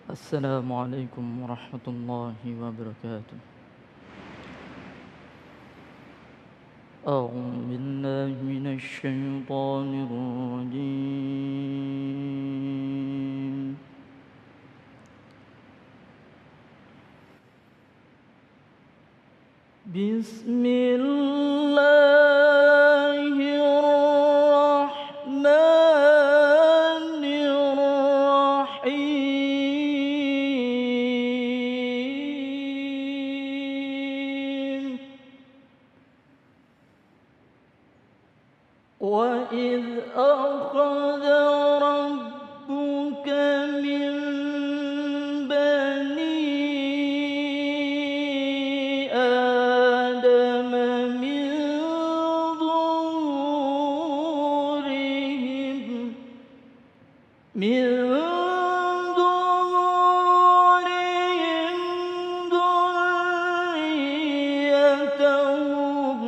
السلام عليكم ورحمة الله وبركاته. أعوذ بالله من الشيطان الرجيم. بسم الله الرحمن الرحيم. وإذ أخذ ربك من بني آدم من ظهورهم ذريتهم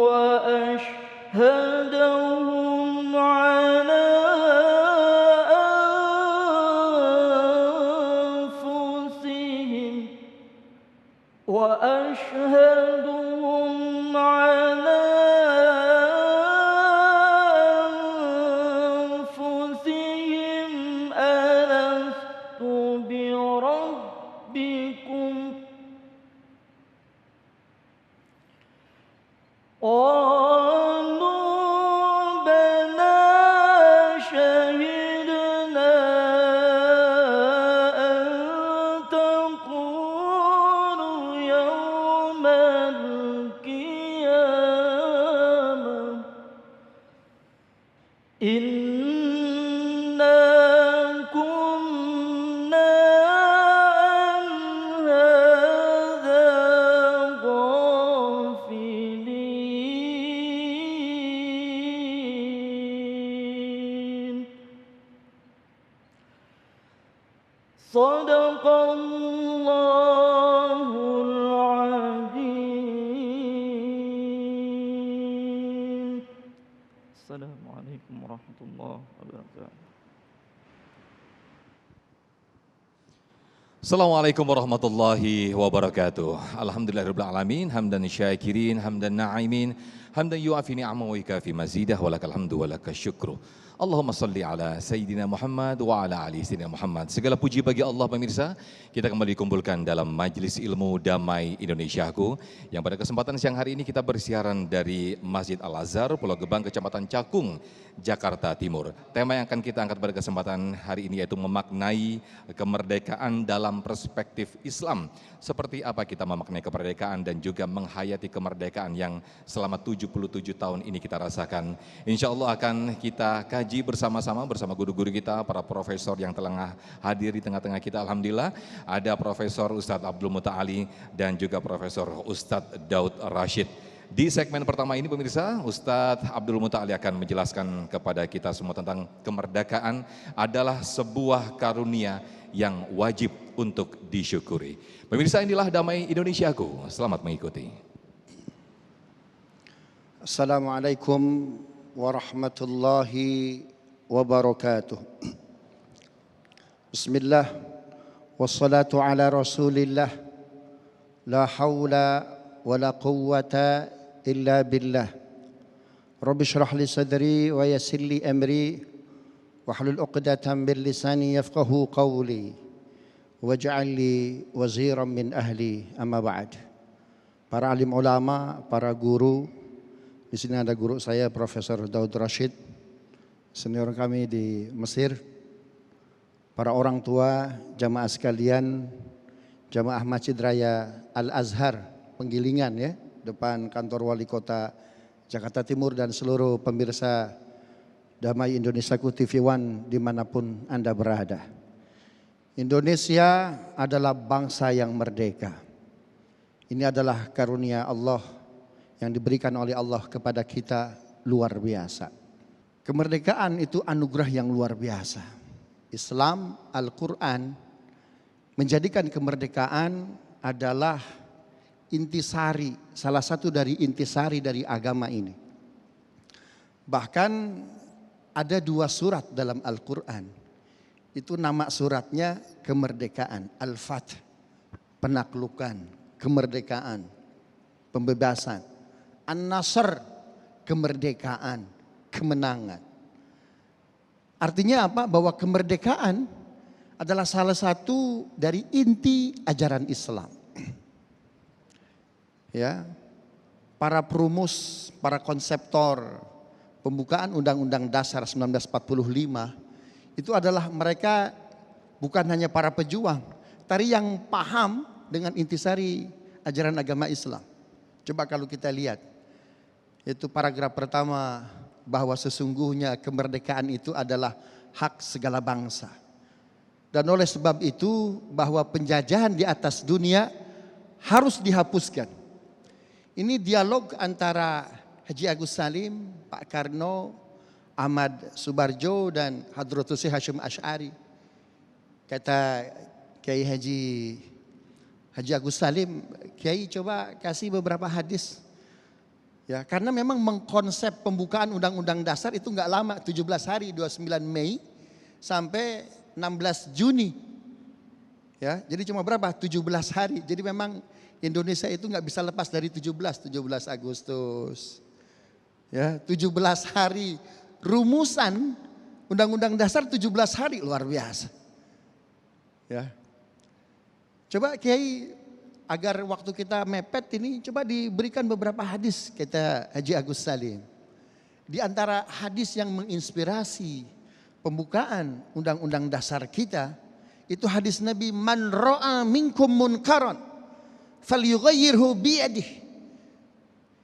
وأشهدهم على أنفسهم ألست بربكم قالوا بلى شهدنا أن تقولوا يوم القيامة إنا كنا عن هذا غافلين. صدق الله العظيم. السلام عليكم ورحمة الله وبركاته. Assalamualaikum warahmatullahi wabarakatuh. Alhamdulillahirabbil alamin, hamdan syakirin, hamdan na'imin, hamdan yu'afi ni'amahu wa yukafi mazidah wa lakal hamdu wa lakal syukru. Allahumma salli ala Sayyidina Muhammad wa ala ali Sayyidina Muhammad. Segala puji bagi Allah pemirsa. Kita kembali dikumpulkan dalam Majelis Ilmu Damai Indonesiaku, yang pada kesempatan siang hari ini kita bersiaran dari Masjid Al-Azhar, Pulau Gebang, Kecamatan Cakung, Jakarta Timur. Tema yang akan kita angkat pada kesempatan hari ini yaitu memaknai kemerdekaan dalam perspektif Islam. Seperti apa kita memaknai kemerdekaan dan juga menghayati kemerdekaan yang selama 77 tahun ini kita rasakan. Insya Allah akan kita kaji bersama-sama bersama guru-guru kita, para profesor yang telah hadir di tengah-tengah kita. Alhamdulillah ada Profesor Ustadz Abdul Muta'ali dan juga Profesor Ustadz Daud Rashid. Di segmen pertama ini pemirsa, Ustadz Abdul Muta'ali akan menjelaskan kepada kita semua tentang kemerdekaan adalah sebuah karunia yang wajib untuk disyukuri. Pemirsa, inilah Damai Indonesiaku, selamat mengikuti. Assalamualaikum warahmatullahi wabarakatuh. Bismillah, wassalatu ala rasulillah, la hawla wa la quwwata illa billah. Rabbi shrah li sadri wa yassir li amri wahlul 'uqdatam min lisani yafqahu qawli waj'al li waziran min ahli, amma ba'd. Para alim ulama, para guru, di sini ada guru saya Profesor Daud Rashid, senior kami di Mesir, para orang tua, jamaah sekalian, jamaah Masjid Raya Al-Azhar, Penggilingan ya, depan kantor wali kota Jakarta Timur, dan seluruh pemirsa Damai Indonesiaku TV One dimanapun Anda berada. Indonesia adalah bangsa yang merdeka. Ini adalah karunia Allah yang diberikan oleh Allah kepada kita, luar biasa. Kemerdekaan itu anugerah yang luar biasa. Islam, Al-Quran menjadikan kemerdekaan adalah intisari, salah satu dari intisari dari agama ini. Bahkan ada 2 surat dalam Al-Quran Itu nama suratnya kemerdekaan, Al-Fath, penaklukan, kemerdekaan, pembebasan. An-Nasr, kemerdekaan, kemenangan. Artinya apa? Bahwa kemerdekaan adalah salah satu dari inti ajaran Islam. Ya, para perumus, para konseptor pembukaan Undang-Undang Dasar 1945 itu adalah mereka bukan hanya para pejuang, tapi yang paham dengan intisari ajaran agama Islam. Coba kalau kita lihat, itu paragraf pertama, bahwa sesungguhnya kemerdekaan itu adalah hak segala bangsa. Dan oleh sebab itu bahwa penjajahan di atas dunia harus dihapuskan. Ini dialog antara Haji Agus Salim, Pak Karno, Ahmad Subarjo dan Hadratus Syekh Hasyim Asy'ari. Kata Kiai Haji Agus Salim, Kiai coba kasih beberapa hadis. Ya, karena memang mengkonsep pembukaan Undang-Undang Dasar itu enggak lama, 17 hari, 29 Mei sampai 16 Juni. Ya, jadi cuma berapa? 17 hari. Jadi memang Indonesia itu enggak bisa lepas dari 17 Agustus. Ya, 17 hari. Rumusan Undang-Undang Dasar 17 hari, luar biasa. Ya. Coba Kiai, agar waktu kita mepet ini, coba diberikan beberapa hadis kata Haji Agus Salim. Di antara hadis yang menginspirasi pembukaan Undang-Undang Dasar kita, itu hadis Nabi, man ra'a minkum munkaran falyughayyirhu biyadihi.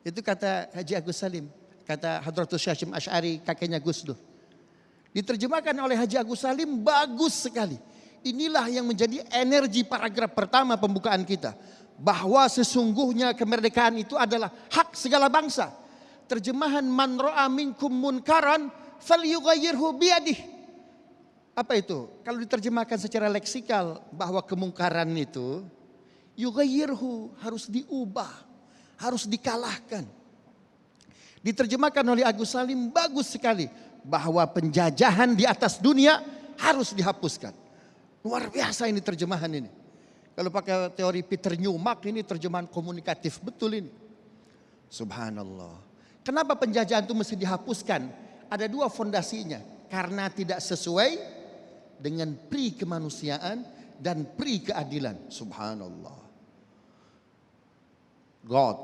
Itu kata Haji Agus Salim. Kata Hadratus Syekh Hasyim Asy'ari, kakeknya Gus Dur. Diterjemahkan oleh Haji Agus Salim bagus sekali. Inilah yang menjadi energi paragraf pertama pembukaan kita. Bahwa sesungguhnya kemerdekaan itu adalah hak segala bangsa. Terjemahan man ra'a minkum munkaran falyughayyirhu biyadihi. Apa itu? Kalau diterjemahkan secara leksikal, bahwa kemungkaran itu yughayyirhu, harus diubah, harus dikalahkan. Diterjemahkan oleh Agus Salim bagus sekali, bahwa penjajahan di atas dunia harus dihapuskan. Luar biasa ini terjemahan ini. Kalau pakai teori Peter Newmark, ini terjemahan komunikatif betul ini. Subhanallah. Kenapa penjajahan itu mesti dihapuskan? Ada dua fondasinya. Karena tidak sesuai dengan pri kemanusiaan dan pri keadilan. Subhanallah. God,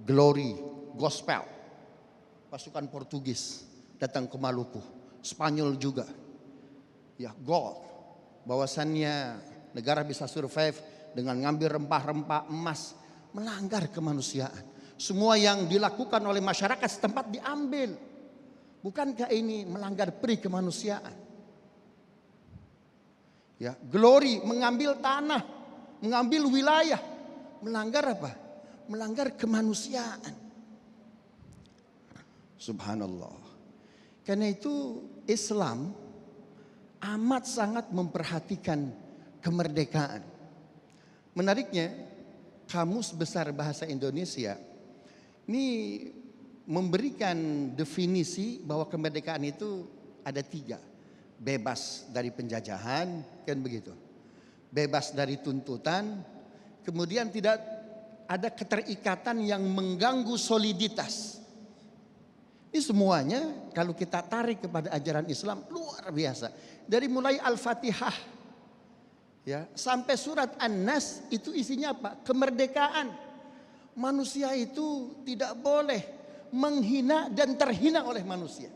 glory, gospel. Pasukan Portugis datang ke Maluku, Spanyol juga. Ya, God, bahwasannya negara bisa survive dengan ngambil rempah-rempah emas, melanggar kemanusiaan. Semua yang dilakukan oleh masyarakat setempat diambil. Bukankah ini melanggar pri kemanusiaan? Ya, glory, mengambil tanah, mengambil wilayah, melanggar apa? Melanggar kemanusiaan. Subhanallah. Karena itu Islam amat sangat memperhatikan kemerdekaan. Menariknya, Kamus Besar Bahasa Indonesia ini memberikan definisi bahwa kemerdekaan itu ada 3. Bebas dari penjajahan, kan begitu. Bebas dari tuntutan, kemudian tidak ada keterikatan yang mengganggu soliditas. Ini semuanya kalau kita tarik kepada ajaran Islam luar biasa. Dari mulai Al-Fatihah ya sampai surat An-Nas, itu isinya apa? Kemerdekaan. Manusia itu tidak boleh menghina dan terhina oleh manusia.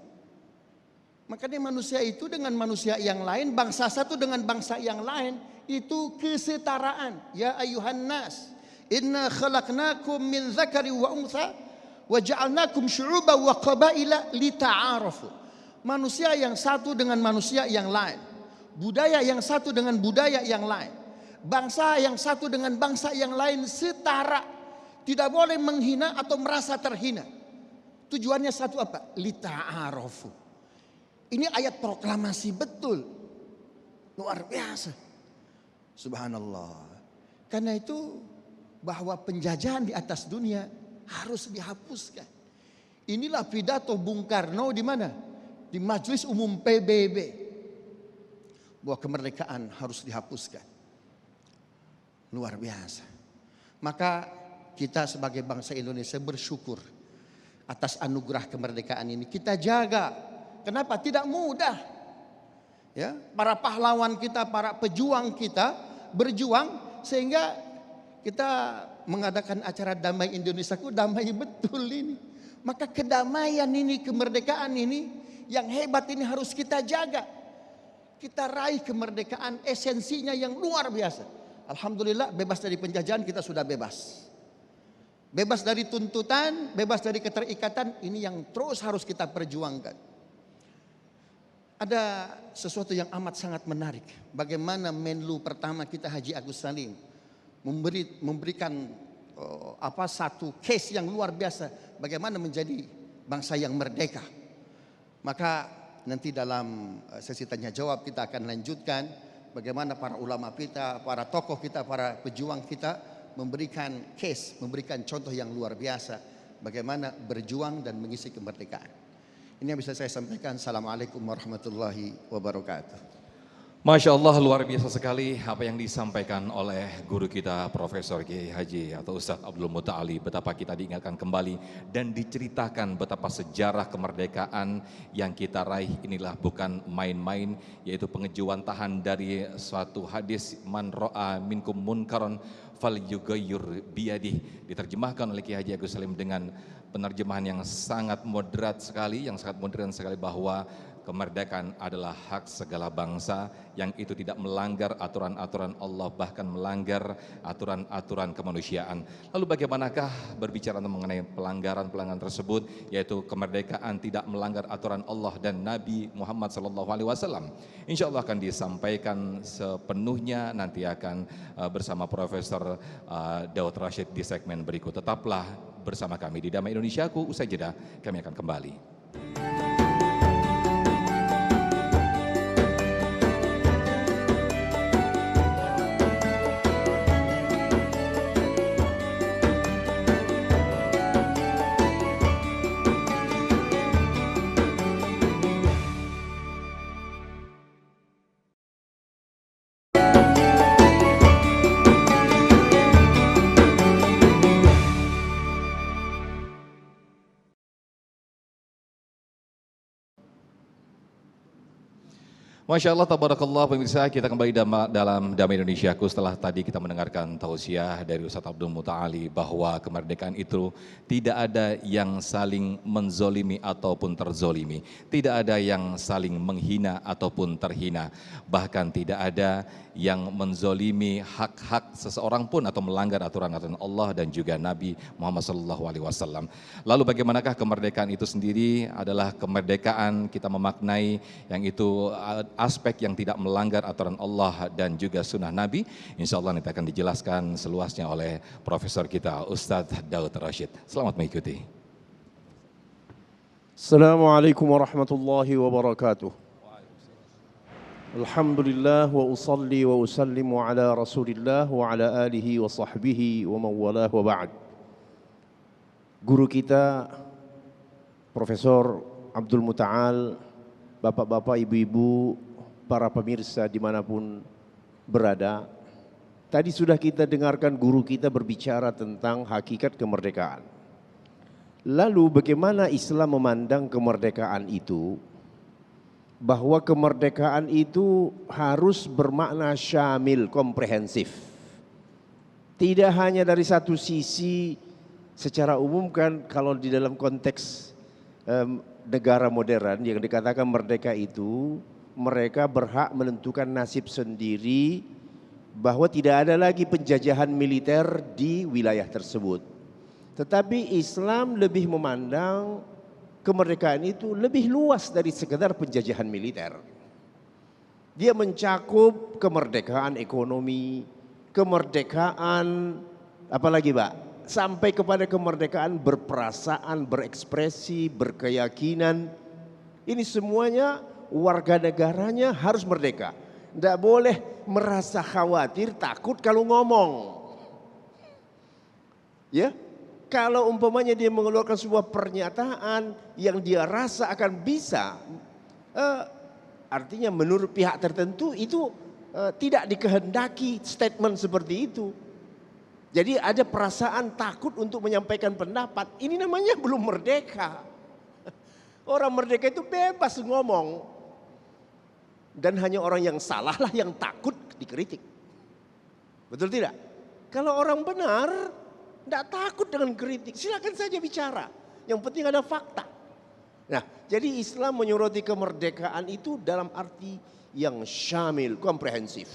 Makanya manusia itu dengan manusia yang lain, bangsa satu dengan bangsa yang lain, itu kesetaraan. Ya ayuhan nas, inna khalaqnakum min dzakari wa untha wa ja'alnakum syu'uban wa qabaila lita'arafu. Manusia yang satu dengan manusia yang lain, budaya yang satu dengan budaya yang lain, bangsa yang satu dengan bangsa yang lain setara, tidak boleh menghina atau merasa terhina. Tujuannya satu apa? Lita'arafu. Ini ayat proklamasi betul, luar biasa. Subhanallah. Karena itu bahwa penjajahan di atas dunia harus dihapuskan. Inilah pidato Bung Karno di mana? Di Majelis Umum PBB. bahwa kemerdekaan harus dihapuskan. Luar biasa. Maka kita sebagai bangsa Indonesia bersyukur atas anugerah kemerdekaan ini. Kita jaga. Kenapa? Tidak mudah. Ya, para pahlawan kita, para pejuang kita berjuang sehingga kita mengadakan acara Damai Indonesiaku, damai betul ini. Maka kedamaian ini, kemerdekaan ini yang hebat ini harus kita jaga. Kita raih kemerdekaan esensinya yang luar biasa. Alhamdulillah bebas dari penjajahan, kita sudah bebas. Bebas dari tuntutan, bebas dari keterikatan, ini yang terus harus kita perjuangkan. Ada sesuatu yang amat sangat menarik. Bagaimana Menlu pertama kita Haji Agus Salim memberikan satu case yang luar biasa. Bagaimana menjadi bangsa yang merdeka. Maka nanti dalam sesi tanya jawab kita akan lanjutkan bagaimana para ulama kita, para tokoh kita, para pejuang kita memberikan case, memberikan contoh yang luar biasa bagaimana berjuang dan mengisi kemerdekaan. Ini yang bisa saya sampaikan. Assalamualaikum warahmatullahi wabarakatuh. Masya Allah, luar biasa sekali apa yang disampaikan oleh guru kita Profesor Kiai Haji atau Ustadz Abdul Muta'ali. Betapa kita diingatkan kembali dan diceritakan betapa sejarah kemerdekaan yang kita raih inilah bukan main-main, yaitu pengejuantahan dari suatu hadis man ro'a minkum munkaron fal yughayyir biyadih, diterjemahkan oleh Kiai Haji Agus Salim dengan penerjemahan yang sangat moderat sekali, yang sangat modern sekali, bahwa kemerdekaan adalah hak segala bangsa yang itu tidak melanggar aturan-aturan Allah, bahkan melanggar aturan-aturan kemanusiaan. Lalu bagaimanakah berbicara mengenai pelanggaran-pelanggaran tersebut, yaitu kemerdekaan tidak melanggar aturan Allah dan Nabi Muhammad SAW. Insya Allah akan disampaikan sepenuhnya, nanti akan bersama Profesor Daud Rashid di segmen berikut. Tetaplah bersama kami di Damai Indonesiaku. Usai jeda kami akan kembali. Masya Allah, tabarakallah pemirsa, kita kembali dalam Damai Indonesiaku setelah tadi kita mendengarkan tausiah dari Ustadz Abdul Muta'ali bahwa kemerdekaan itu tidak ada yang saling menzolimi ataupun terzolimi, tidak ada yang saling menghina ataupun terhina, bahkan tidak ada yang menzolimi hak-hak seseorang pun atau melanggar aturan-aturan Allah dan juga Nabi Muhammad SAW. Lalu bagaimanakah kemerdekaan itu sendiri? Adalah kemerdekaan kita memaknai yang itu aspek yang tidak melanggar aturan Allah dan juga sunnah Nabi. Insya Allah nanti akan dijelaskan seluasnya oleh Profesor kita Ustadz Daud Rashid. Selamat mengikuti. Assalamualaikum warahmatullahi wabarakatuh. Alhamdulillah wa usalli wa usallimu ala rasulillah wa ala alihi wa sahbihi wa mawalah wa ba'd. Guru kita Profesor Abdul Muta'al, bapak-bapak, ibu-ibu, para pemirsa dimanapun berada, tadi sudah kita dengarkan guru kita berbicara tentang hakikat kemerdekaan. Lalu bagaimana Islam memandang kemerdekaan itu? Bahwa kemerdekaan itu harus bermakna syamil, komprehensif. Tidak hanya dari satu sisi secara umum, kan kalau di dalam konteks negara modern yang dikatakan merdeka itu mereka berhak menentukan nasib sendiri, bahwa tidak ada lagi penjajahan militer di wilayah tersebut. Tetapi Islam lebih memandang kemerdekaan itu lebih luas dari sekedar penjajahan militer. Dia mencakup kemerdekaan ekonomi, kemerdekaan apalagi Pak? Sampai kepada kemerdekaan berperasaan, berekspresi, berkeyakinan. Ini semuanya warga negaranya harus merdeka. Tidak boleh merasa khawatir, takut kalau ngomong. Ya, kalau umpamanya dia mengeluarkan sebuah pernyataan yang dia rasa akan bisa Artinya menurut pihak tertentu itu tidak dikehendaki statement seperti itu. Jadi ada perasaan takut untuk menyampaikan pendapat. Ini namanya belum merdeka. Orang merdeka itu bebas ngomong. Dan hanya orang yang salah lah yang takut dikritik. Betul tidak? Kalau orang benar, tidak takut dengan kritik. Silakan saja bicara. Yang penting ada fakta. Nah, jadi Islam menyoroti kemerdekaan itu dalam arti yang syamil, komprehensif.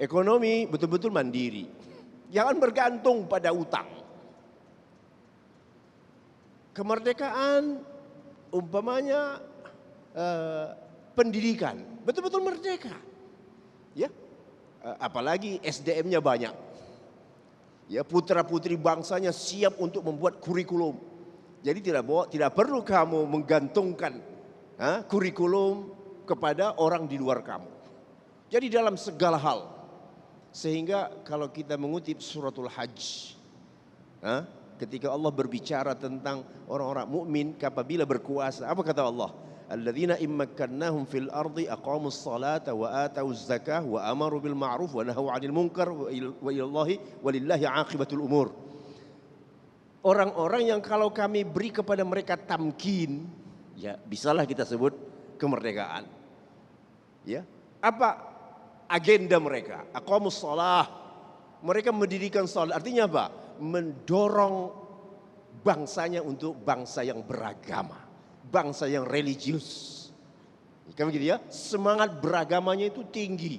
Ekonomi betul-betul mandiri. Jangan bergantung pada utang. Kemerdekaan umpamanya pendidikan, betul-betul merdeka. Ya. Apalagi SDM-nya banyak. Ya, putra-putri bangsanya siap untuk membuat kurikulum. Jadi tidak perlu kamu menggantungkan kurikulum kepada orang di luar kamu. Jadi dalam segala hal. Sehingga kalau kita mengutip suratul Hajj, ketika Allah berbicara tentang orang-orang mukmin apabila berkuasa, apa kata Allah? Alladzina immakkannahum fil ardi aqamus salata wa atauz zakah wa amaru bil ma'ruf wa nahaw 'anil munkar wa ilallahi walillahi 'aqibatul umur. Orang-orang yang kalau kami beri kepada mereka tamkin, ya bisalah kita sebut kemerdekaan. Ya, apa agenda mereka? Aqamus shalah. Mereka mendirikan salat. Artinya apa? Mendorong bangsanya untuk bangsa yang beragama, bangsa yang religius. Kan begitu ya? Semangat beragamanya itu tinggi.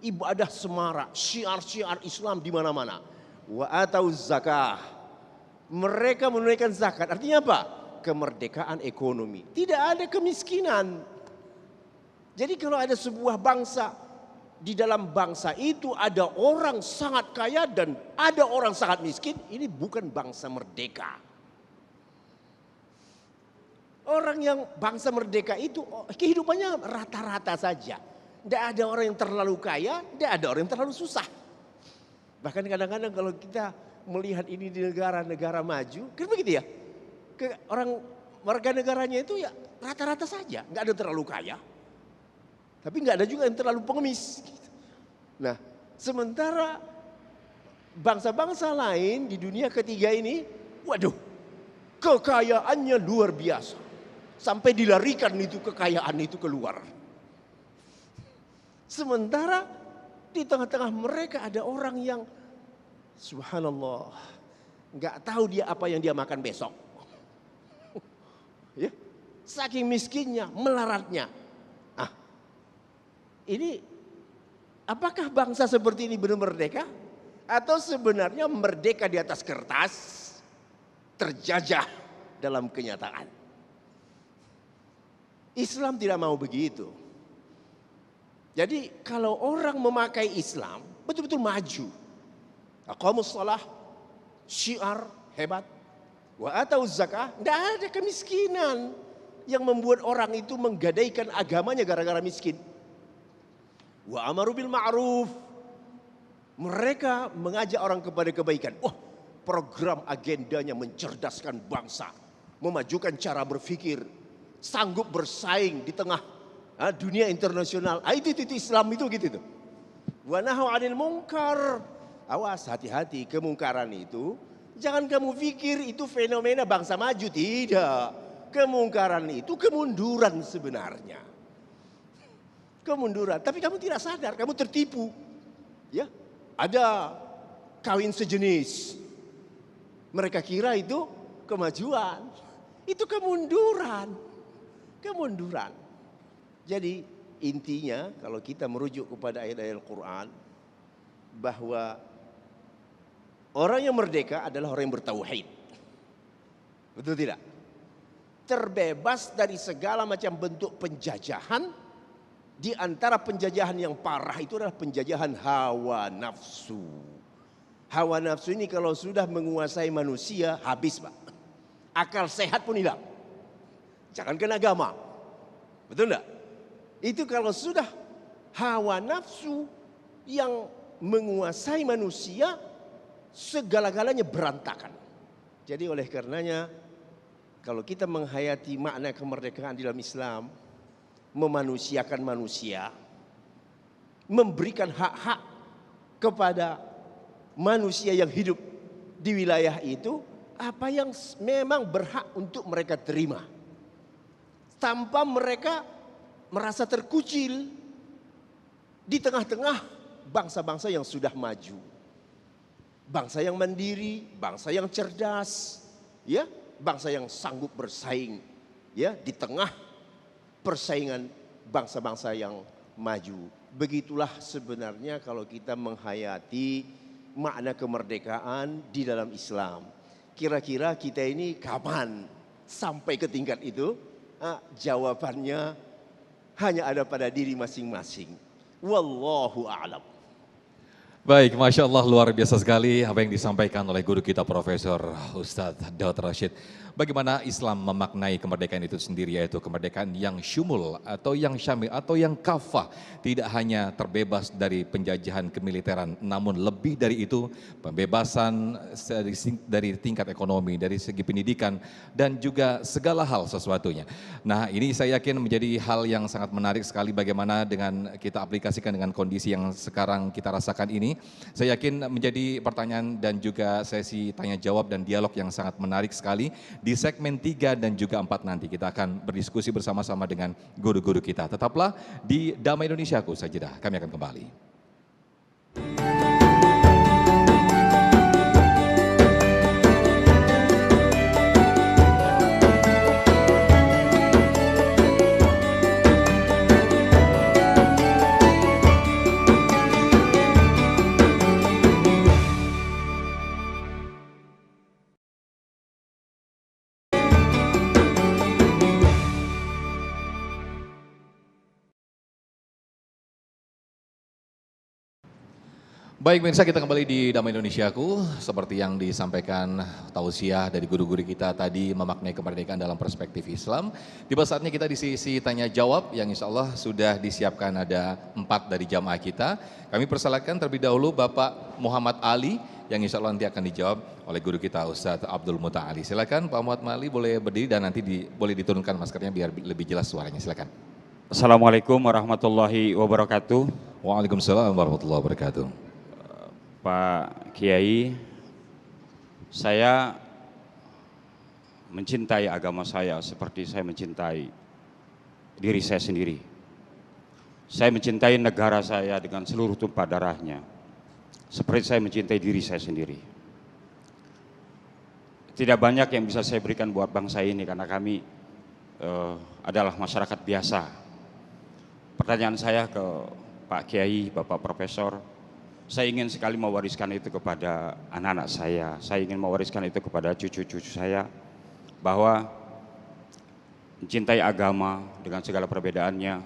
Ibadah semarak, syiar-syiar Islam di mana-mana. Wa atauz zakah. Mereka menunaikan zakat. Artinya apa? Kemerdekaan ekonomi. Tidak ada kemiskinan. Jadi kalau ada sebuah bangsa, di dalam bangsa itu ada orang sangat kaya dan ada orang sangat miskin, ini bukan bangsa merdeka. Orang yang bangsa merdeka itu kehidupannya rata-rata saja. Tidak ada orang yang terlalu kaya, tidak ada orang yang terlalu susah. Bahkan kadang-kadang kalau kita melihat ini di negara-negara maju, kan begitu ya. Orang warga negaranya itu ya rata-rata saja, nggak ada terlalu kaya, tapi nggak ada juga yang terlalu pengemis. Nah, sementara bangsa-bangsa lain di dunia ketiga ini, waduh, kekayaannya luar biasa, sampai dilarikan itu kekayaan itu keluar. Sementara di tengah-tengah mereka ada orang yang subhanallah, nggak tahu dia apa yang dia makan besok. Ya, saking miskinnya, melaratnya. Ini apakah bangsa seperti ini benar merdeka? Atau sebenarnya merdeka di atas kertas, terjajah dalam kenyataan? Islam tidak mau begitu. Jadi kalau orang memakai Islam, betul-betul maju. Aqamus shalah, syiar hebat. Wa atauz zakah, tidak ada kemiskinan yang membuat orang itu menggadaikan agamanya gara-gara miskin. Wa amaru bil ma'ruf, mereka mengajak orang kepada kebaikan. Wah, program agendanya mencerdaskan bangsa, memajukan cara berpikir, sanggup bersaing di tengah dunia internasional. Itu Islam itu gitu tuh. Wa nahaw 'anil munkar. Awas, hati-hati, kemungkaran itu jangan kamu pikir itu fenomena bangsa maju, tidak. Kemungkaran itu kemunduran sebenarnya. Kemunduran, tapi kamu tidak sadar, kamu tertipu. Ya, ada kawin sejenis. Mereka kira itu kemajuan. Itu kemunduran. Kemunduran. Jadi intinya kalau kita merujuk kepada ayat-ayat Al-Quran, bahwa orang yang merdeka adalah orang yang bertauhid. Betul tidak? Terbebas dari segala macam bentuk penjajahan. Di antara penjajahan yang parah itu adalah penjajahan hawa nafsu. Hawa nafsu ini kalau sudah menguasai manusia, habis Pak. Akal sehat pun hilang. Jangankan agama. Betul tidak? Itu kalau sudah hawa nafsu yang menguasai manusia, segala-galanya berantakan. Jadi oleh karenanya, kalau kita menghayati makna kemerdekaan di dalam Islam, memanusiakan manusia, memberikan hak-hak kepada manusia yang hidup di wilayah itu, apa yang memang berhak untuk mereka terima, tanpa mereka merasa terkucil di tengah-tengah bangsa-bangsa yang sudah maju, bangsa yang mandiri, bangsa yang cerdas, ya, bangsa yang sanggup bersaing, ya, di tengah persaingan bangsa-bangsa yang maju. Begitulah sebenarnya kalau kita menghayati makna kemerdekaan di dalam Islam. Kira-kira kita ini kapan sampai ke tingkat itu? Jawabannya hanya ada pada diri masing-masing. Wallahu a'lam. Baik, Masya Allah luar biasa sekali apa yang disampaikan oleh guru kita Profesor Ustadz Daud Rashid. Bagaimana Islam memaknai kemerdekaan itu sendiri, yaitu kemerdekaan yang syumul atau yang syamil atau yang kafah. Tidak hanya terbebas dari penjajahan kemiliteran, namun lebih dari itu pembebasan dari tingkat ekonomi, dari segi pendidikan dan juga segala hal sesuatunya. Nah, ini saya yakin menjadi hal yang sangat menarik sekali bagaimana dengan kita aplikasikan dengan kondisi yang sekarang kita rasakan ini. Saya yakin menjadi pertanyaan dan juga sesi tanya jawab dan dialog yang sangat menarik sekali. Di segmen 3 dan juga 4 nanti kita akan berdiskusi bersama-sama dengan guru-guru kita. Tetaplah di Damai Indonesiaku saja, kami akan kembali. Baik pemirsa, kita kembali di Damai Indonesiaku. Seperti yang disampaikan tausiah dari guru-guru kita tadi memaknai kemerdekaan dalam perspektif Islam. Tiba saatnya kita di sisi tanya jawab yang insya Allah sudah disiapkan ada 4 dari jamaah kita. Kami persilakan terlebih dahulu Bapak Muhammad Ali yang insya Allah nanti akan dijawab oleh guru kita Ustadz Abdul Muta'ali. Silakan Pak Muhammad Ali boleh berdiri dan nanti boleh diturunkan maskernya biar lebih jelas suaranya. Silakan. Assalamualaikum warahmatullahi wabarakatuh. Waalaikumsalam warahmatullahi wabarakatuh. Pak Kiai, saya mencintai agama saya seperti saya mencintai diri saya sendiri. Saya mencintai negara saya dengan seluruh tumpah darahnya, seperti saya mencintai diri saya sendiri. Tidak banyak yang bisa saya berikan buat bangsa ini karena kami adalah masyarakat biasa. Pertanyaan saya ke Pak Kiai, Bapak Profesor, saya ingin sekali mewariskan itu kepada anak-anak saya ingin mewariskan itu kepada cucu-cucu saya, bahwa mencintai agama dengan segala perbedaannya,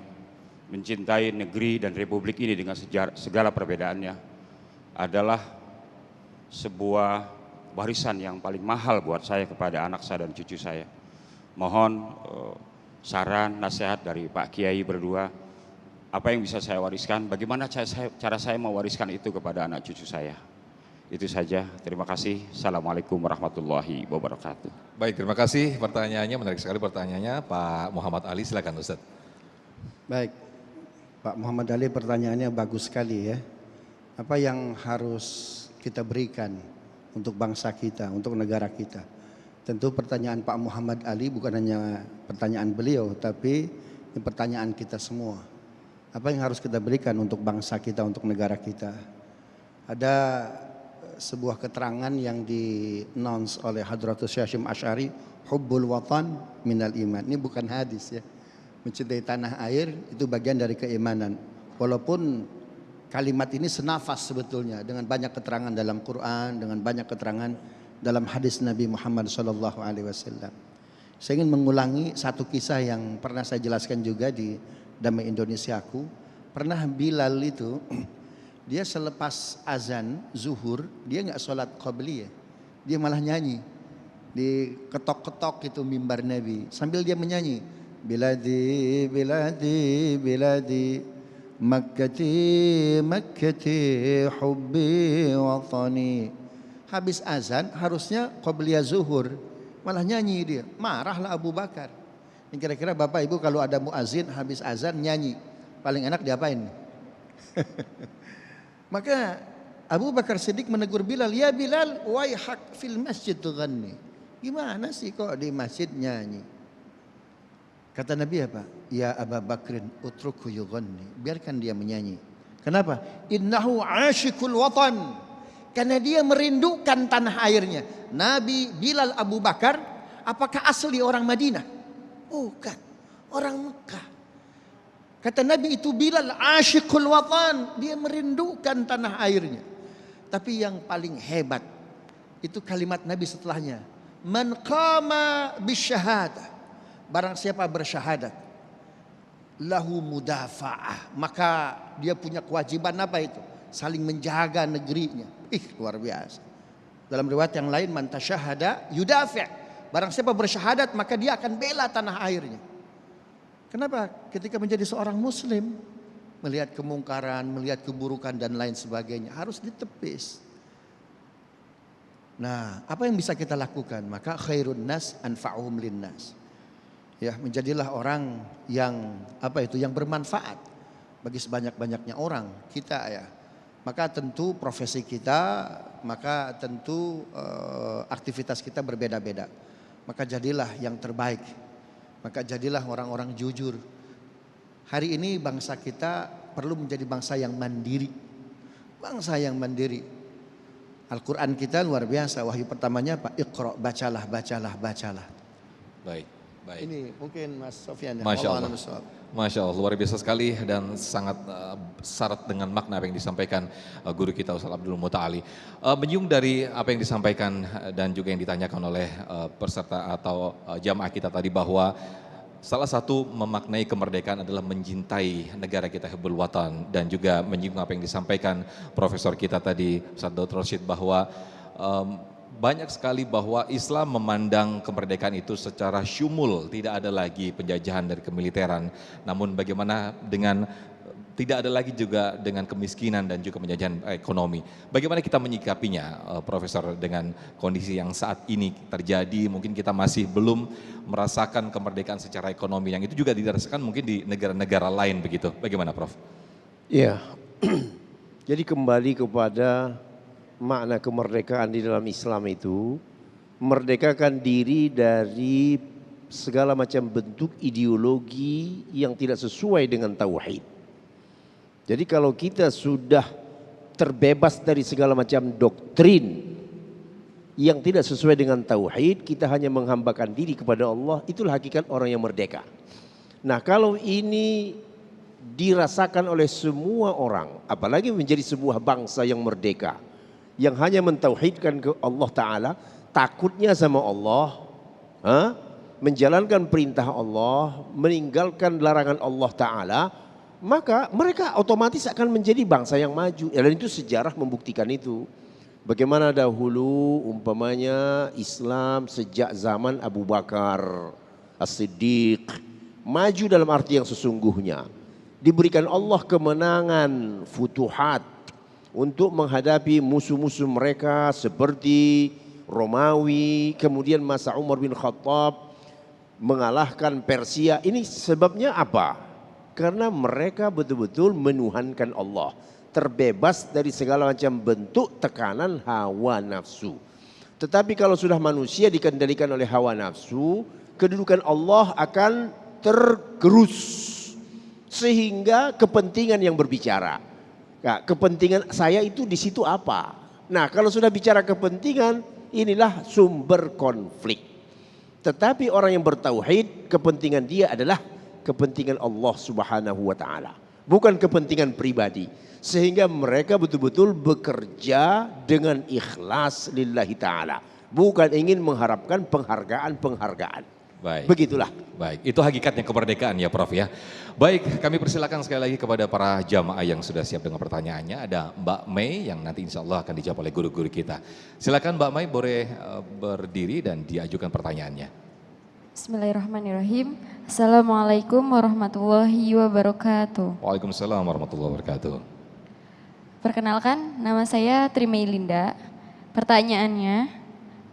mencintai negeri dan republik ini dengan segala perbedaannya adalah sebuah warisan yang paling mahal buat saya kepada anak saya dan cucu saya. Mohon saran, nasihat dari Pak Kiai berdua. Apa yang bisa saya wariskan, bagaimana cara saya mewariskan itu kepada anak cucu saya. Itu saja, terima kasih. Assalamualaikum warahmatullahi wabarakatuh. Baik, terima kasih pertanyaannya, menarik sekali pertanyaannya. Pak Muhammad Ali, silakan Ustaz. Baik, Pak Muhammad Ali pertanyaannya bagus sekali ya. Apa yang harus kita berikan untuk bangsa kita, untuk negara kita? Tentu pertanyaan Pak Muhammad Ali bukan hanya pertanyaan beliau, tapi ini pertanyaan kita semua. Apa yang harus kita berikan untuk bangsa kita, untuk negara kita? Ada sebuah keterangan yang di-announce oleh Hadratus Syekh Hasyim Asy'ari, hubbul watan minal iman. Ini bukan hadis ya. Mencintai tanah air itu bagian dari keimanan. Walaupun kalimat ini senafas sebetulnya dengan banyak keterangan dalam Quran, dengan banyak keterangan dalam hadis Nabi Muhammad SAW. Saya ingin mengulangi satu kisah yang pernah saya jelaskan juga di Damai Indonesiaku. Pernah Bilal itu dia selepas azan zuhur dia nggak sholat qabliyah, dia malah nyanyi di ketok-ketok itu mimbar Nabi sambil dia menyanyi, biladi biladi biladi makkati makkati hubbi watani. Habis azan harusnya qabliyah zuhur, malah nyanyi dia. Marahlah Abu Bakar. Ini kira-kira Bapak Ibu kalau ada muazin habis azan nyanyi, paling enak diapain? Maka Abu Bakar Siddiq menegur Bilal, ya Bilal, waihak fil masjid tughanni. Gimana sih kok di masjid nyanyi? Kata Nabi apa? Ya Abu Bakrin utrukhu yughanni. Biarkan dia menyanyi. Kenapa? Innahu asyikul watan. Karena dia merindukan tanah airnya. Nabi Bilal Abu Bakar, apakah asli orang Madinah? Bukan, orang Mekah. Kata Nabi itu Bilal asyikul watan. Dia merindukan tanah airnya. Tapi yang paling hebat itu kalimat Nabi setelahnya. Man qama bisyahadah. Barang siapa bersyahadat, lahu mudafa'ah, maka dia punya kewajiban apa itu? Saling menjaga negerinya. Luar biasa. Dalam riwayat yang lain, man tasyahada yudafi'. Barang siapa bersyahadat maka dia akan bela tanah airnya. Kenapa? Ketika menjadi seorang muslim, melihat kemungkaran, melihat keburukan dan lain sebagainya harus ditepis. Nah, apa yang bisa kita lakukan? Maka khairun nas anfa'uhum linnas. Ya, menjadilah orang yang yang bermanfaat bagi sebanyak-banyaknya orang kita ya. Maka tentu profesi kita, maka tentu aktivitas kita berbeda-beda. Maka jadilah yang terbaik. Maka jadilah orang-orang jujur. Hari ini bangsa kita perlu menjadi bangsa yang mandiri. Bangsa yang mandiri. Al-Quran kita luar biasa. Wahyu pertamanya apa? Iqra, bacalah, bacalah, bacalah. Baik. Baik. Ini mungkin Mas Sofyan. Masya Allah. Masya Allah, luar biasa sekali dan sangat syarat dengan makna apa yang disampaikan guru kita Ustaz Abdul Muta'ali. Menyung dari apa yang disampaikan dan juga yang ditanyakan oleh peserta atau jamaah kita tadi bahwa salah satu memaknai kemerdekaan adalah mencintai negara kita Hibbul Watan, dan juga menyinggung apa yang disampaikan profesor kita tadi Ustaz Dr. Rashid bahwa banyak sekali bahwa Islam memandang kemerdekaan itu secara syumul, tidak ada lagi penjajahan dari kemiliteran. Namun bagaimana dengan tidak ada lagi juga dengan kemiskinan dan juga penjajahan ekonomi. Bagaimana kita menyikapinya, Profesor, dengan kondisi yang saat ini terjadi? Mungkin kita masih belum merasakan kemerdekaan secara ekonomi, yang itu juga dirasakan mungkin di negara-negara lain begitu. Bagaimana, Prof? Iya, jadi kembali kepada makna kemerdekaan di dalam Islam itu, merdekakan diri dari segala macam bentuk ideologi yang tidak sesuai dengan tauhid. Jadi kalau kita sudah terbebas dari segala macam doktrin yang tidak sesuai dengan tauhid, kita hanya menghambakan diri kepada Allah, itulah hakikat orang yang merdeka. Nah, kalau ini dirasakan oleh semua orang, apalagi menjadi sebuah bangsa yang merdeka, yang hanya mentauhidkan ke Allah Ta'ala, takutnya sama Allah, menjalankan perintah Allah, meninggalkan larangan Allah Ta'ala, maka mereka otomatis akan menjadi bangsa yang maju. Dan itu sejarah membuktikan itu. Bagaimana dahulu umpamanya Islam sejak zaman Abu Bakar As-Siddiq maju dalam arti yang sesungguhnya. Diberikan Allah kemenangan, futuhat, untuk menghadapi musuh-musuh mereka seperti Romawi, kemudian masa Umar bin Khattab mengalahkan Persia. Ini sebabnya apa? Karena mereka betul-betul menuhankan Allah, terbebas dari segala macam bentuk tekanan hawa nafsu. Tetapi kalau sudah manusia dikendalikan oleh hawa nafsu, kedudukan Allah akan tergerus sehingga kepentingan yang berbicara. Nah, kepentingan saya itu di situ apa? Nah, kalau sudah bicara kepentingan, inilah sumber konflik. Tetapi orang yang bertauhid, kepentingan dia adalah kepentingan Allah Subhanahu wa Ta'ala, bukan kepentingan pribadi. Sehingga mereka betul-betul bekerja dengan ikhlas lillahi ta'ala, bukan ingin mengharapkan penghargaan. Baik. Begitulah. Baik, itu hakikatnya kemerdekaan ya Prof ya. Baik, kami persilakan sekali lagi kepada para jamaah yang sudah siap dengan pertanyaannya. Ada Mbak Mei yang nanti insya Allah akan dijawab oleh guru-guru kita. Silakan Mbak Mei, boleh berdiri dan diajukan pertanyaannya. Bismillahirrahmanirrahim. Assalamualaikum warahmatullahi wabarakatuh. Waalaikumsalam warahmatullahi wabarakatuh. Perkenalkan, nama saya Trimei Linda. Pertanyaannya,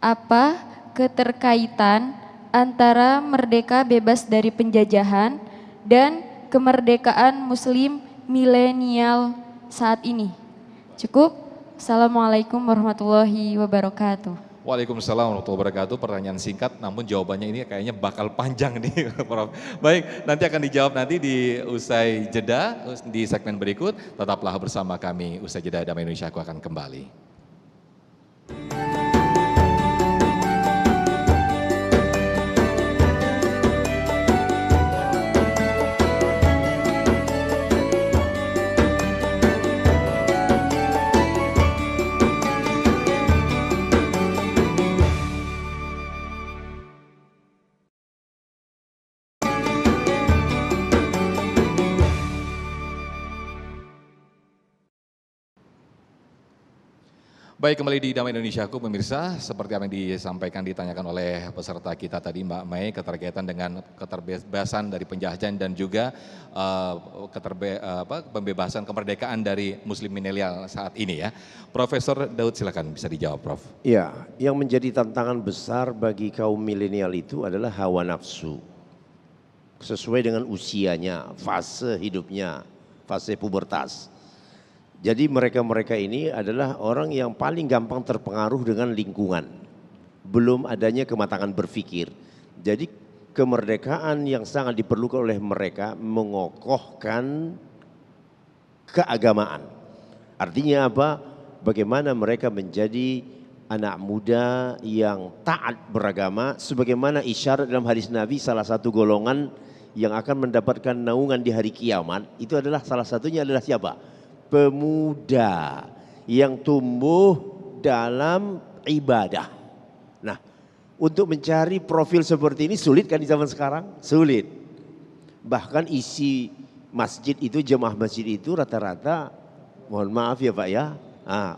apa keterkaitan antara merdeka bebas dari penjajahan dan kemerdekaan muslim milenial saat ini? Cukup. Assalamualaikum warahmatullahi wabarakatuh. Waalaikumsalam warahmatullahi wabarakatuh. Pertanyaan singkat, namun jawabannya ini kayaknya bakal panjang nih, Prof. Baik, nanti akan dijawab nanti di usai jeda di segmen berikut. Tetaplah bersama kami. Usai jeda, Damai Indonesia aku akan kembali. Baik, kembali di Damai Indonesiaku pemirsa, seperti apa yang disampaikan ditanyakan oleh peserta kita tadi Mbak Mei, keterkaitan dengan keterbebasan dari penjajahan dan juga pembebasan kemerdekaan dari muslim milenial saat ini ya. Profesor Daud silakan bisa dijawab Prof. Ya, yang menjadi tantangan besar bagi kaum milenial itu adalah hawa nafsu. Sesuai dengan usianya, fase hidupnya, fase pubertas. Jadi mereka-mereka ini adalah orang yang paling gampang terpengaruh dengan lingkungan. Belum adanya kematangan berpikir. Jadi kemerdekaan yang sangat diperlukan oleh mereka mengokohkan keagamaan. Artinya apa? Bagaimana mereka menjadi anak muda yang taat beragama. Sebagaimana isyarat dalam hadis Nabi, salah satu golongan yang akan mendapatkan naungan di hari kiamat. Itu adalah salah satunya adalah siapa? Pemuda yang tumbuh dalam ibadah. Nah, untuk mencari profil seperti ini sulit kan di zaman sekarang? Sulit. Bahkan isi masjid itu, jemaah masjid itu rata-rata, mohon maaf ya Pak ya,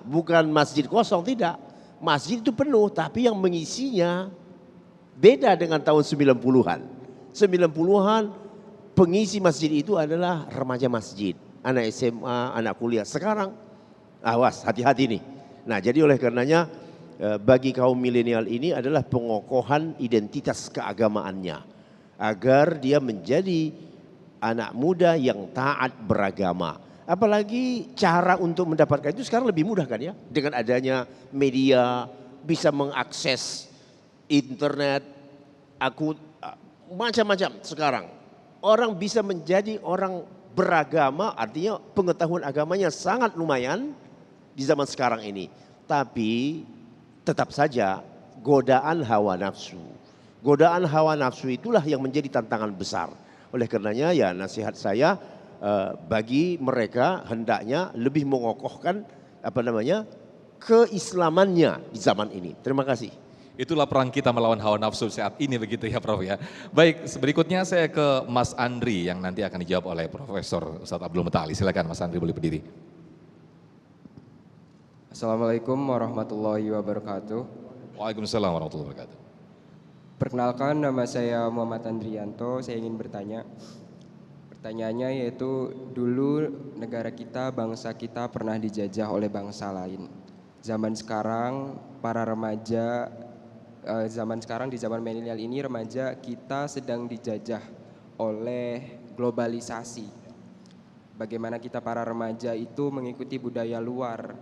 bukan masjid kosong, tidak. Masjid itu penuh, tapi yang mengisinya beda dengan tahun 90-an. 90-an pengisi masjid itu adalah remaja masjid. Anak SMA, anak kuliah. Sekarang, awas hati-hati nih. Nah jadi oleh karenanya bagi kaum milenial ini adalah pengokohan identitas keagamaannya. Agar dia menjadi anak muda yang taat beragama. Apalagi cara untuk mendapatkan itu sekarang lebih mudah kan ya. Dengan adanya media, bisa mengakses internet, macam-macam sekarang. Orang bisa menjadi orang beragama, artinya pengetahuan agamanya sangat lumayan di zaman sekarang ini. Tapi tetap saja godaan hawa nafsu. Godaan hawa nafsu itulah yang menjadi tantangan besar. Oleh karenanya ya nasihat saya bagi mereka hendaknya lebih mengokohkan keislamannya di zaman ini. Terima kasih. Itulah perang kita melawan hawa nafsu saat ini begitu ya Prof ya. Baik, berikutnya saya ke Mas Andri yang nanti akan dijawab oleh Profesor Ustadz Abdul Mutali. Silakan Mas Andri boleh berdiri. Assalamualaikum warahmatullahi wabarakatuh. Waalaikumsalam warahmatullahi wabarakatuh. Perkenalkan, nama saya Muhammad Andrianto. Saya ingin bertanya. Pertanyaannya yaitu dulu negara kita, bangsa kita pernah dijajah oleh bangsa lain. Zaman sekarang para remaja, di zaman milenial ini remaja kita sedang dijajah oleh globalisasi. Bagaimana kita para remaja itu mengikuti budaya luar,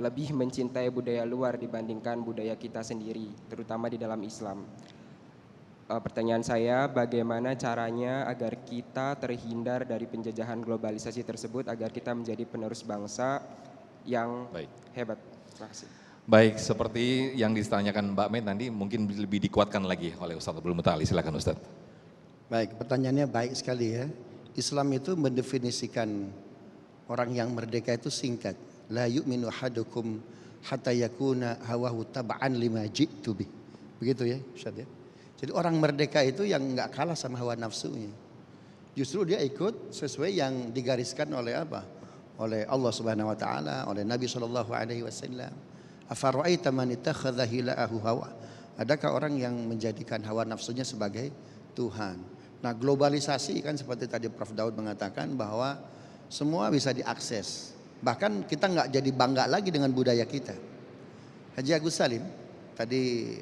lebih mencintai budaya luar dibandingkan budaya kita sendiri, terutama di dalam Islam. Pertanyaan saya, bagaimana caranya agar kita terhindar dari penjajahan globalisasi tersebut, agar kita menjadi penerus bangsa yang hebat. Terima kasih. Baik, seperti yang ditanyakan Mbak Mei nanti mungkin lebih dikuatkan lagi oleh Ustadz Abdul Mutali. Silakan Ustadz. Baik, pertanyaannya baik sekali ya. Islam itu mendefinisikan orang yang merdeka itu singkat. La yu'minu ahadukum hatta yakuna hawahu tab'an lima ji'tu bih. Begitu ya Ustadz ya. Jadi orang merdeka itu yang enggak kalah sama hawa nafsunya. Justru dia ikut sesuai yang digariskan oleh apa? Oleh Allah Subhanahu wa taala, oleh Nabi sallallahu alaihi wasallam. Afara'aita man ittakhadha ilaahu hawa. Adakah orang yang menjadikan hawa nafsunya sebagai Tuhan? Nah, globalisasi kan seperti tadi Prof Daud mengatakan bahwa semua bisa diakses. Bahkan kita nggak jadi bangga lagi dengan budaya kita. Haji Agus Salim tadi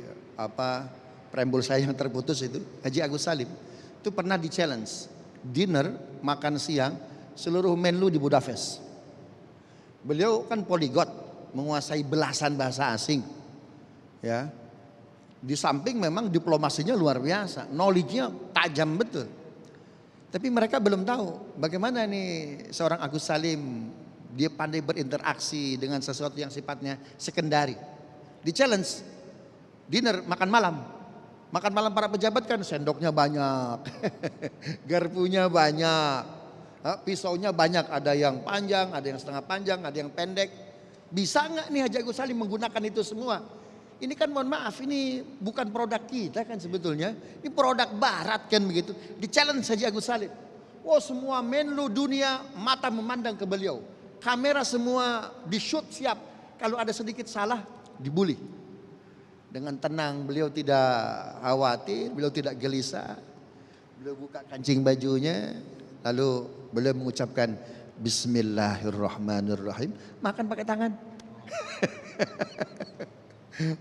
Preambul saya yang terputus itu, Haji Agus Salim itu pernah di challenge dinner makan siang seluruh Menlu di Budapest. Beliau kan polyglot, menguasai belasan bahasa asing, ya. Di samping memang diplomasinya luar biasa, knowledge-nya tajam betul. Tapi mereka belum tahu bagaimana nih seorang Agus Salim, dia pandai berinteraksi dengan sesuatu yang sifatnya sekundari. Di challenge dinner makan malam. Makan malam para pejabat kan sendoknya banyak, garpunya banyak, pisaunya banyak, ada yang panjang, ada yang setengah panjang, ada yang pendek. Bisa nggak nih Haji Agus Salim menggunakan itu semua? Ini kan mohon maaf, ini bukan produk kita kan sebetulnya, ini produk barat kan begitu. Di challenge Haji Agus Salim. Oh semua Menlu dunia mata memandang ke beliau. Kamera semua di shoot siap. Kalau ada sedikit salah dibully. Dengan tenang beliau tidak khawatir, beliau tidak gelisah. Beliau buka kancing bajunya, lalu beliau mengucapkan Bismillahirrahmanirrahim. Makan pakai tangan.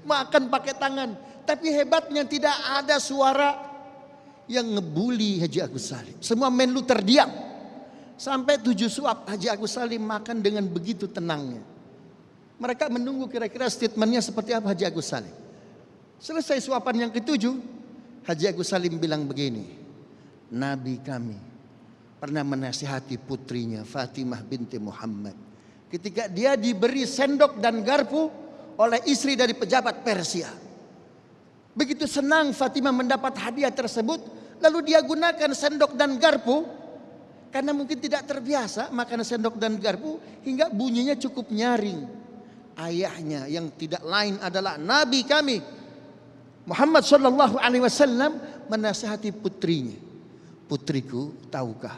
Makan pakai tangan. Tapi hebatnya tidak ada suara yang ngebully Haji Agus Salim. Semua Menlu terdiam. Sampai 7 suap Haji Agus Salim makan dengan begitu tenangnya. Mereka menunggu kira-kira statementnya seperti apa Haji Agus Salim. Selesai suapan yang ke-7, Haji Agus Salim bilang begini, Nabi kami pernah menasihati putrinya Fatimah binti Muhammad ketika dia diberi sendok dan garpu oleh istri dari pejabat Persia. Begitu senang Fatimah mendapat hadiah tersebut, lalu dia gunakan sendok dan garpu karena mungkin tidak terbiasa makan sendok dan garpu hingga bunyinya cukup nyaring. Ayahnya yang tidak lain adalah Nabi kami Muhammad sallallahu alaihi wasallam menasihati putrinya. Putriku, tahukah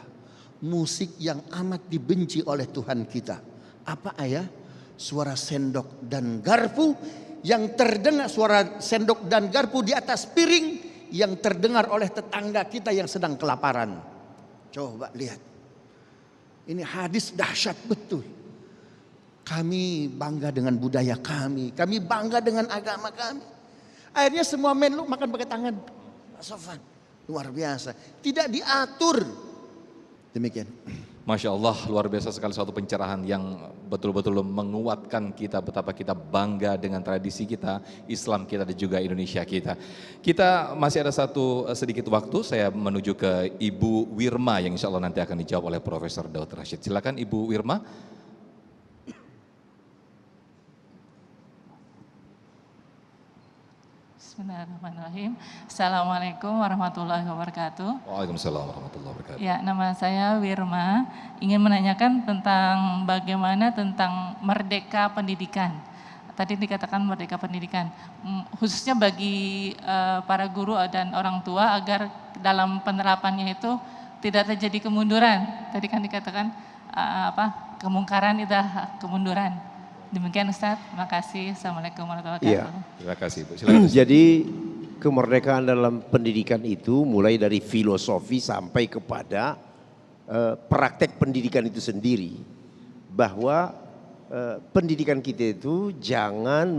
musik yang amat dibenci oleh Tuhan kita? Apa ayah? Suara sendok dan garpu yang terdengar, suara sendok dan garpu di atas piring yang terdengar oleh tetangga kita yang sedang kelaparan. Coba lihat. Ini hadis dahsyat betul. Kami bangga dengan budaya kami bangga dengan agama kami. Akhirnya semua Menlu makan pakai tangan. Pak Sofan, luar biasa. Tidak diatur. Demikian. Masya Allah, luar biasa sekali suatu pencerahan yang betul-betul menguatkan kita betapa kita bangga dengan tradisi kita, Islam kita dan juga Indonesia kita. Kita masih ada satu sedikit waktu, saya menuju ke Ibu Wirma yang insya Allah nanti akan dijawab oleh Profesor Daud Rashid. Silakan Ibu Wirma. Bismillahirrahmanirrahim. Assalamualaikum warahmatullahi wabarakatuh. Waalaikumsalam warahmatullahi wabarakatuh. Ya, nama saya Wirma. Ingin menanyakan tentang bagaimana tentang merdeka pendidikan. Tadi dikatakan merdeka pendidikan, khususnya bagi para guru dan orang tua agar dalam penerapannya itu tidak terjadi kemunduran. Tadi kan dikatakan kemungkaran itu kemunduran. Demikian Ustaz, terima kasih. Assalamualaikum warahmatullahi wabarakatuh. Ya. Terima kasih Bu. Silakan. Jadi kemerdekaan dalam pendidikan itu mulai dari filosofi sampai kepada praktek pendidikan itu sendiri. Bahwa pendidikan kita itu jangan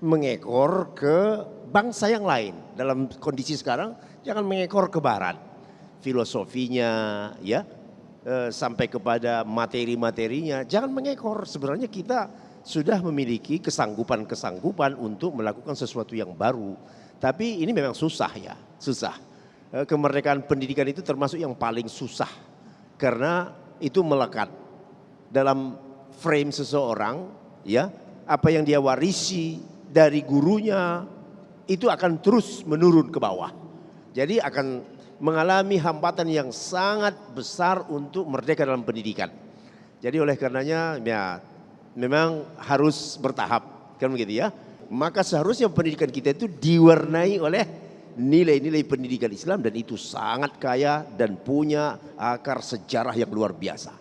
mengekor ke bangsa yang lain. Dalam kondisi sekarang jangan mengekor ke barat. Filosofinya ya. Sampai kepada materi-materinya, jangan mengekor. Sebenarnya kita sudah memiliki kesanggupan untuk melakukan sesuatu yang baru. Tapi ini memang susah ya, susah. Kemerdekaan pendidikan itu termasuk yang paling susah. Karena itu melekat dalam frame seseorang, ya. Apa yang dia warisi dari gurunya, itu akan terus menurun ke bawah. Jadi akan mengalami hambatan yang sangat besar untuk merdeka dalam pendidikan. Jadi oleh karenanya ya memang harus bertahap kan begitu ya. Maka seharusnya pendidikan kita itu diwarnai oleh nilai-nilai pendidikan Islam dan itu sangat kaya dan punya akar sejarah yang luar biasa.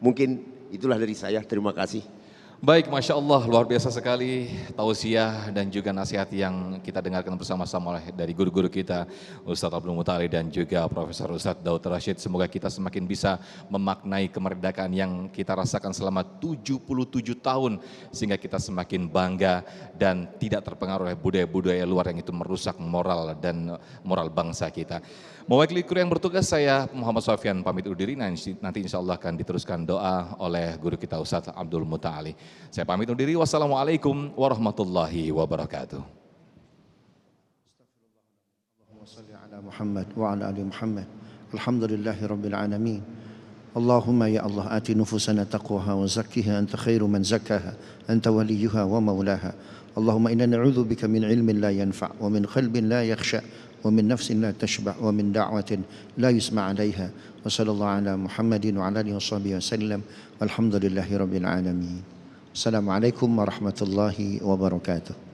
Mungkin itulah dari saya. Terima kasih. Baik, Masya Allah, luar biasa sekali tausiah dan juga nasihat yang kita dengarkan bersama-sama oleh dari guru-guru kita, Ustadz Abdul Muta'ali dan juga Profesor Ustadz Daud Rashid. Semoga kita semakin bisa memaknai kemerdekaan yang kita rasakan selama 77 tahun, sehingga kita semakin bangga dan tidak terpengaruh oleh budaya-budaya luar yang itu merusak moral dan moral bangsa kita. Mewakili kru yang bertugas, saya Muhammad Sofyan pamit undur diri. Nanti insya Allah akan diteruskan doa oleh guru kita Ustadz Abdul Muta'ali. Saya pamit undur diri. Wassalamualaikum warahmatullahi wabarakatuh. Allahumma salli ala Muhammad wa ala ali Muhammad. Alhamdulillahi rabbil alamin. Allahumma ya Allah ati nufusana taqwaha wa zakkiha anta khairu man zakkaha anta waliyuha wa maulaha. Allahumma inna na'udzubika min ilmin la yanfa' wa min qalbin la yakhsha' wa min nafsin la tashba' wa min da'watin la yusma' 'alaiha. Wa sallallahu ala Muhammadin wa ala alihi wa sahbihi wasallam. Walhamdulillahi rabbil alamin. Assalamualaikum warahmatullahi wabarakatuh.